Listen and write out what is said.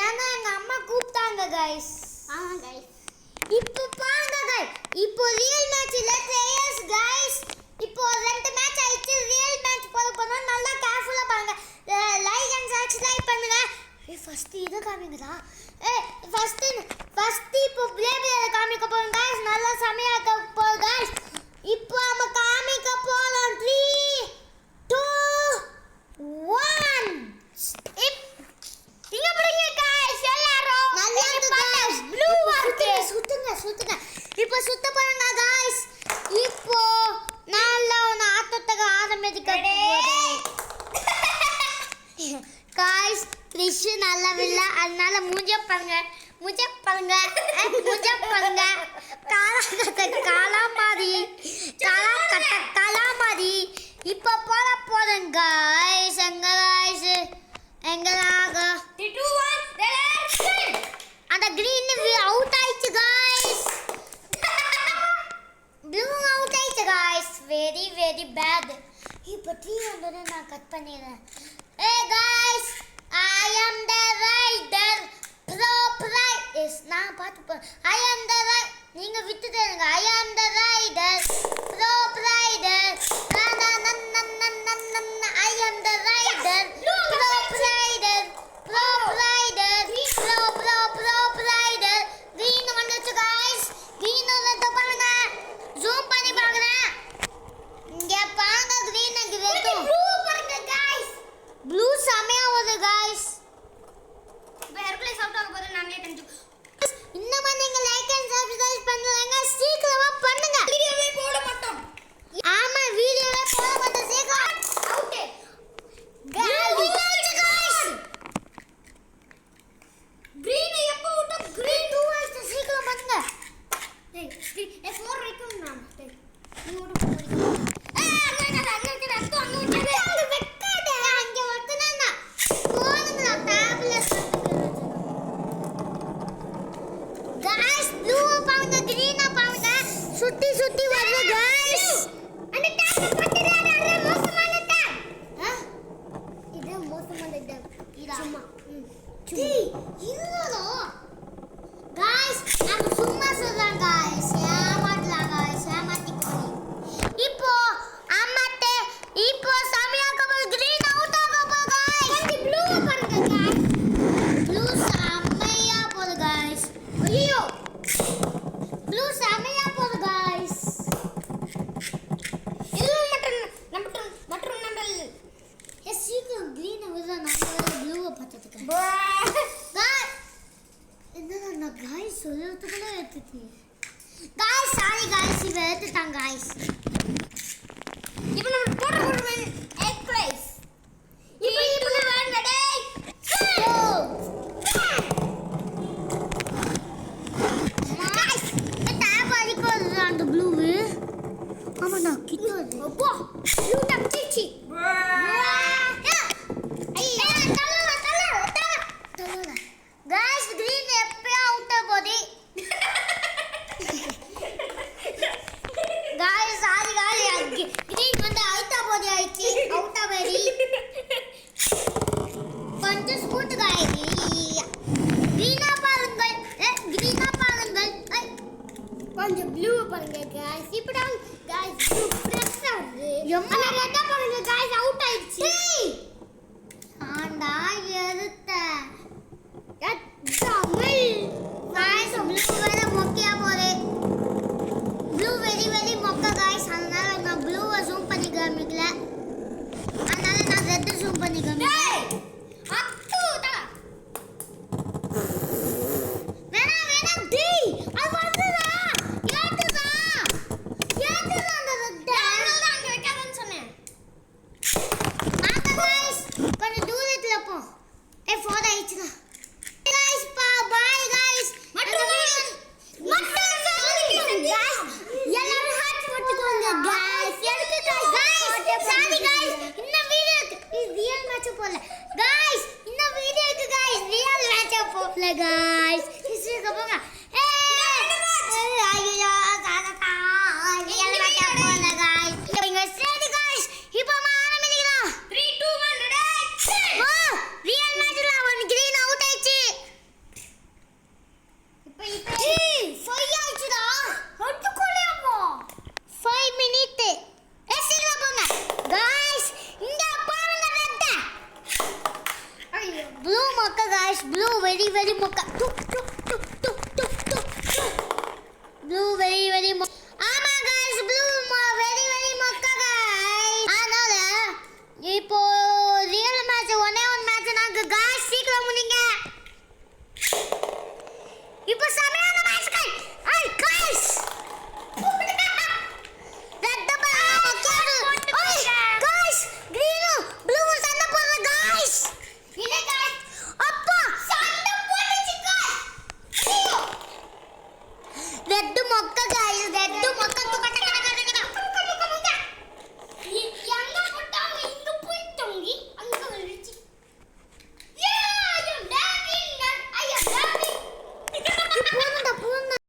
ஏன்னா எங்க அம்மா கூப்பிட்டாங்க गाइस. ஆமா गाइस. இப்போ பாருங்க गाइस. இப்போ ரியல் மேட்ச்ல பிளேயர்ஸ் गाइस. இப்போ ரெண்டு மேட்ச் ஆயிடுச்சு. ரியல் மேட்ச் போறப்போ நல்லா கேர்ஃபுல்லா பாருங்க. லைக் அண்ட் சப்ஸ்கிரைப் பண்ணுங்க. ஃபர்ஸ்ட் இத காமிங்கடா. ஃபர்ஸ்ட் இப்போ பிளேயர் காமிக்க போறோம் गाइस. நல்லா சமையா இருக்க போறோம் गाइस. இப்போ நம்ம காமிக்க போறோம் 3 2 1 இங்க பாருங்க गाइस எல்லாரும். நல்லா இருக்கு गाइस. ப்ளூ வார்க்கு சுத்துங்க. இப்போ சுத்த போறங்க गाइस. இப்போ நல்லா ஒரு ஆட்டத்துக்கு ஆரம்பிக்க போறோம். गाइस கிறிஷ் நல்லா இல்ல அதனால மூஞ்ச பாருங்க. காலா மாதிரி இப்போ போறேன் गाइस. எங்கலாக 3 2 1 ரெடி. அந்த green அவுட் ஆயிச்சு गाइस. ப்ளூ அவுட் ஆயிச்சு गाइस. very bad. இப்போ 3 வந்தோனே நான் கட் பண்ணிறேன். Guys I am the rider. Is நான் பாத்து I am the rider. நீங்க விட்டுடுங்க. I am the rider. I am the rider. Green வந்துச்சு गाइस. green வந்து பாருங்க. ஜூம் பண்ணி பார்க்கறேன். இங்க பாருங்க green அங்க வெட்டு. ப்ளூ பாருங்க गाइस. ப்ளூ சமையா வருது गाइस. இப்போ ஹெர்குலஸ் அவுட் ஆக போறது நாங்களே தெரிஞ்சு. இன்னும் நீங்க லைக் அண்ட் சப்ஸ்கிரைப் பண்ணுங்க. சீக்கிரமா பண்ணுங்க. வீடியோவே போட மாட்டோம். ஆமா வீடியோவே போட மாட்டோம். சீக்கிரம் அவுட். गाइस green எப்போ அவுட்? green 2 ஆயிடுச்சு. சீக்கிரம் பண்ணுங்க. டேய் 4 வரைக்கும் நான். டேய் நீ ஓடு போறீங்க. அங்க வெக்காத. அங்க வந்தனா போனுங்க டேப்லெட் गाइस. ப்ளூ பாருங்க green பாருங்க. சுத்தி வருது गाइस. அந்த டேப் பத்திராத அட மோசமான டேப். இது மோசமான டேப். சும்மா. டேய் இல்லடா गाइस. நான் சும்மா சொல்றேன் गाइस. ஏமாத்தலாம் गाइस. ஏமாத்திக்கோங்க. இப்போ சமையா கபல் green அவுட் ஆக போகுது गाइस. கொஞ்சம் ப்ளூ பாருங்க गाइस. ப்ளூ சமையா போகுது गाइस. ஐயோ ப்ளூ சமையா போகுது गाइस. இது மற்றும் நம்ம சீக்கிரம் green வருது. நம்ம ப்ளூவை பார்த்ததுக்கு என்னடா गाइस சொல்றதுக்குள்ள எடுத்துச்சு. गाइस சாரி गाइस இவ எடுத்துட்டாங்க गाइस. இப்போ நம்ம போடுறோம் எக் ரைஸ். இப்போ வாங்க டேய். गाइस டேப் அடிக்கு வருது அந்த ப்ளூ. ஆமாடா கிட்ட வருது. அப்பா ப்ளூ டப் சிச்சி. ஐயா தலல गाइस green எப்போ அவுட் போடி. गाइस சாரி गाइस green வந்து அவுட் போடி ஆயிச்சு. அவுட் ஆவடி கொஞ்சம் ஸ்கூட் गाइस. green பாருங்கள். கொஞ்சம் ப்ளூ பாருங்க गाइस. இப்போ गाइस ப்ளூ ஃப்ரெஷ்ஷா வருது. எம்மா. ஆனா ரெட்டா பாருங்க गाइस அவுட் ஆயிடுச்சு. ஆண்டா எடுத்த தமிழ் गाइस ப்ளூ வேற மொக்கையா போறே. ப்ளூ வெரி மொக்க गाइस. அதனால நான் ப்ளூவை ஜூம் பண்ணி காமிக்கல. அதனால நான் ரெட் ஜூம் பண்ணி காமிக்கிறேன். டேய் அத்துடா. வேணாம் டேய் அது வந்துடா. ஏத்துடா அந்த ரெட். நான் அங்க வைக்காதன்னு சொன்னேன். வாங்க गाइस கொஞ்சம் தூரத்துல போ. 4 ஆயிடுச்சுடா. Guys bye guys. மட்டும் गाइस எல்லாரும் ஹார்ட் போட்டுக்கோங்க गाइस. எதுக்கு गाइस சாரி गाइस. இந்த வீடியோக்கு ரியல் மேட்ச் போல गाइस. இந்த வீடியோக்கு गाइस ரியல் மேட்ச் போல गाइस. கிசுக்கு போங்க. ஐயோ தாத்தா ரியல் மேட்ச் போல गाइस. இங்க சரி गाइस. இப்போ ஆரம்பிக்கலாம். 3 2 1 ரெடி. ரியல் மேட்ச்ல அவன் green அவுட் ஆயிச்சு. மொக்க guys. Blue very very மொக்க. To to to to to to to. Blue very